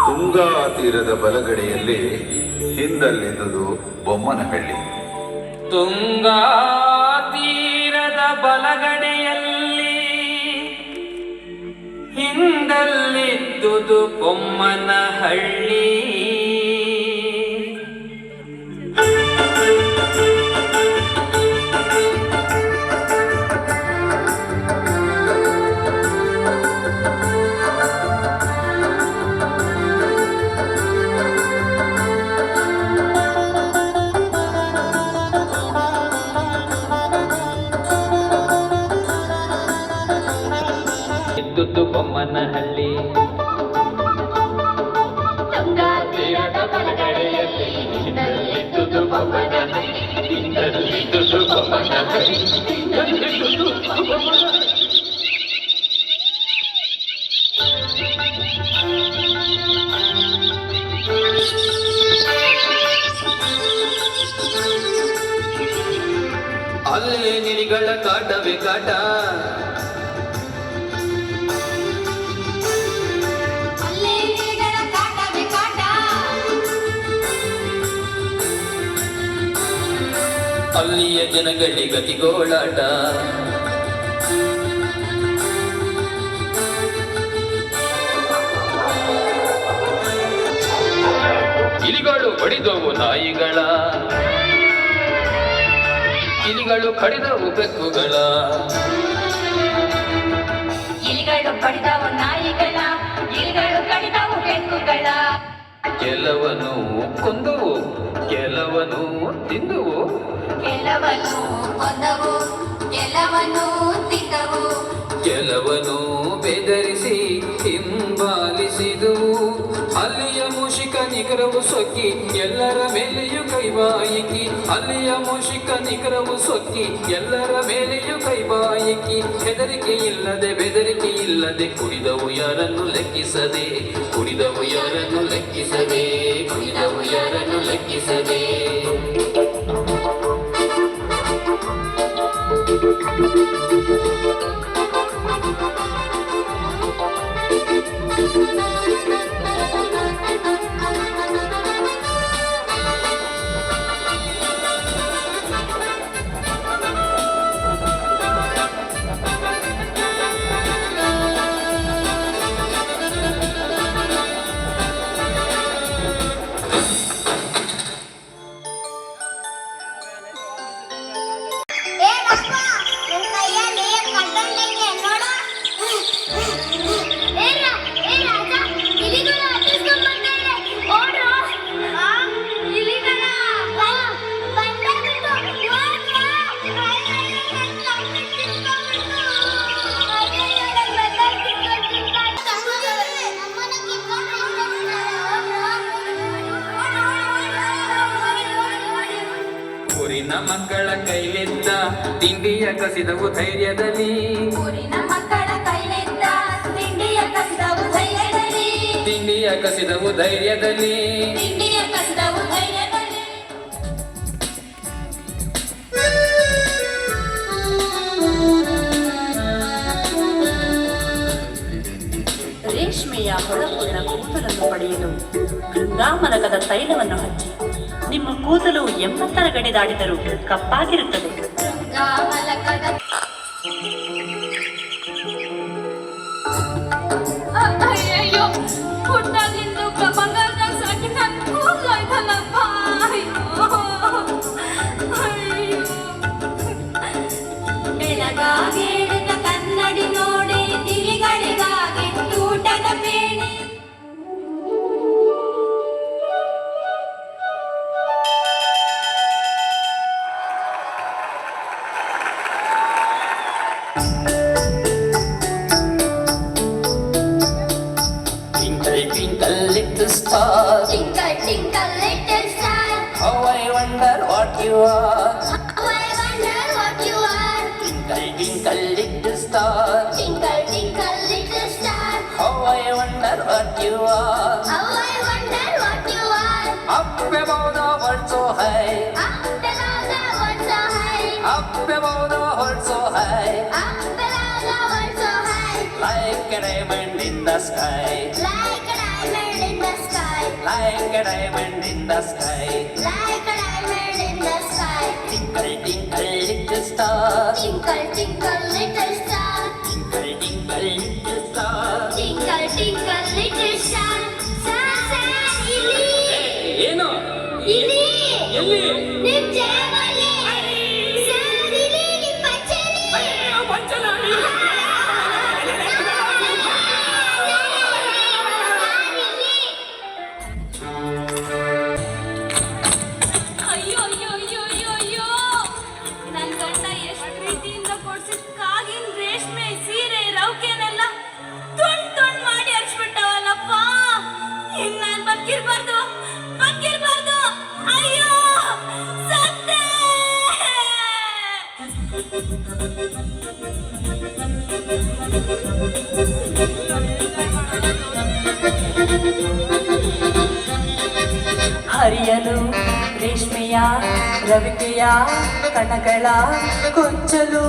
ತುಂಗಾ ತೀರದ ಬಲಗಡೆಯಲ್ಲಿ ಹಿಂದಲ್ಲಿದ್ದುದು ಬೊಮ್ಮನಹಳ್ಳಿ. ತುಂಗಾ ತೀರದ ಬಲಗಡೆಯಲ್ಲಿ ಹಿಂದಲ್ಲಿದ್ದುದು ಬೊಮ್ಮನಹಳ್ಳಿ. ಇದ್ದುದು ಬೊಮ್ಮನಹಳ್ಳಿ. ತುಂಗಾ ತೀರದ ಬಲಗಡೆಯಲ್ಲಿ ಹಿಂದಲ್ಲಿದ್ದುದು ಬೊಮ್ಮನಹಳ್ಳಿ. ಹಿಂದಲ್ಲಿದ್ದುದು ಬೊಮ್ಮನಹಳ್ಳಿ. ಹಿಂದಲ್ಲಿದ್ದುದು ಬೊಮ್ಮನಹಳ್ಳಿ. ಅಲ್ಲೇ ನಿರಿಗಳ ಕಾಟವೇ ಕಾಟ, ಅಲ್ಲೇ ನಿರಿಗಳ ಕಾಟವೇ ಕಾಟ. ಅಲ್ಲಿಯ ಜನಗಳಿಗತಿಗೋಳಾಟ. ಇಲಿಗಳು ಬಡಿದವು ನಾಯಿಗಳ, ಇಲಿಗಳು ಕಡಿದವು ಬೆಕ್ಕುಗಳ. ಇಲಿಗಳು ಬಡಿದವು ನಾಯಿಗಳ, ಇಲಿಗಳು ಕಡಿದವು ಬೆಕ್ಕುಗಳ. ಕೆಲವನು ಕೊಂದುವು, ಕೆಲವನು ತಿಂದುವು, ಕೆಲವನು ಕೊಂದವು, ಕೆಲವನು ತಿಂದವು. ಕೆಲವನು ಬೆದರಿಸಿ ಹಿಂಬಾಲಿಸಿದುವು. ಅಲ್ಲಿಯ ಮೂಷಿಕ ನಿಖರವು ಸೊಕ್ಕಿ ಎಲ್ಲರ ಮೇಲೆಯೂ ಕೈಬಾಯಿಕಿ. ಅಲ್ಲಿಯ ಮೂಷಿಕ ನಿಖರವು ಸೊಕ್ಕಿ ಎಲ್ಲರ ಮೇಲೆಯೂ ಕೈಬಾಯಿಕಿ. ಹೆದರಿಕೆ ಇಲ್ಲದೆ ಬೆದರಿಕೆ ಇಲ್ಲದೆ ಕುಡಿದವು ಯಾರನ್ನು ಲೆಕ್ಕಿಸದೆ, ಕುಡಿದವು ಯಾರನ್ನು ಲೆಕ್ಕಿಸದೆ, ಕುಡಿದವು ಯಾರನ್ನು ಲೆಕ್ಕಿಸದೆ. ಊರಿನ ಮಕ್ಕಳ ಕೈಲಿದ್ದ ತಿಂಡಿಯ ಕಸಿದವು ಧೈರ್ಯದಲ್ಲಿ, ಊರಿನ ಮಕ್ಕಳ ಕೈಲಿದ್ದ ತಿಂಡಿಯ ಕಸಿದವು ಧೈರ್ಯದಲ್ಲಿ, ತಿಂಡಿಯ ಕಸಿದವು ಧೈರ್ಯದಲ್ಲಿ. ತಿಂಡಿಯ ಕಸಿದವು ಧೈರ್ಯದಲ್ಲಿ. ರೇಷ್ಮೆಯ ಹೊಳಪುಳ್ಳ ಕೂದಲನ್ನು ಪಡೆಯಲು ಗಂಗಾಮರಕದ ತೈಲವನ್ನು ಹಚ್ಚಿ ನಿಮ್ಮ ಕೂದಲು 80ರ ಗಡಿ ದಾಟಿದರೂ ಕಪ್ಪಾಗಿರುತ್ತದೆ. ಅಯ್ಯಯ್ಯೋ, ಹುಟ್ಟಾಗಿಂದು ಬಂಗಾರದಾಗ ಸಾಕಿ ನನ್ನ ಕೂದಲಾಯ್ತಲ್ಲಪ್ಪ. ಬೆಳಗಾಗಿ ಹಿಡಿದ ಕನ್ನಡಿ ನೋಡಿ ತಿರಿಗಳಿಗಾಗಿ ಊಟದ ಬೇಡಿ. Twinkle, twinkle, little star, Twinkle, twinkle, little star, how I wonder what you are. how I wonder what you are. Twinkle, twinkle, little star, Twinkle, twinkle, little star, how I wonder what you are. how I wonder what you are. Up above the world so high, Up above the world so high, up above the world so high. up above the world a diamond in the sky. Like a diamond in the sky. Like a diamond in the sky. Like a diamond in the sky. Twinkle, twinkle, little star. Twinkle, twinkle, little star. Twinkle, twinkle, little star. Twinkle, twinkle, little star. Star, ಇಲ್ಲಿ ಏನು ಇಲ್ಲಿ ಎಲ್ಲಿ ನಿಮ್ ಜೇಬಲ್ಲಿ sir ಇಲ್ಲಿ ನಿಮ್ ಪಂಚಲಿ ಪಂಚಲ ಅಯ್ಯೋ ಅಯ್ಯೋ ಅಯ್ಯೋ ಅಯ್ಯೋ ಅಯ್ಯೋ ನನ್ ಗಂಡ ಎಷ್ಟು ಪ್ರೀತಿಯಿಂದ ಕೊಡ್ಸಿದ್ ಕಾಗಿನ ರೇಷ್ಮೆ ಸೀರೆ ರೌಕೆನೆಲ್ಲ ತುಂಡ್ ಮಾಡಿ ಹರಿಸ್ಬಿಟ್ಟವಲ್ಲಪ್ಪ ಇನ್ ನಾನ್ ಬದುಕಿರ್ಬಾರ್ದು ಅಯ್ಯೋ ಸತ್ತೆ ಹರಿಯಲು ರೇಷ್ಮೆಯ ರವಿಕೆಯ ಕಣಗಳ ಕೊಂಚಲು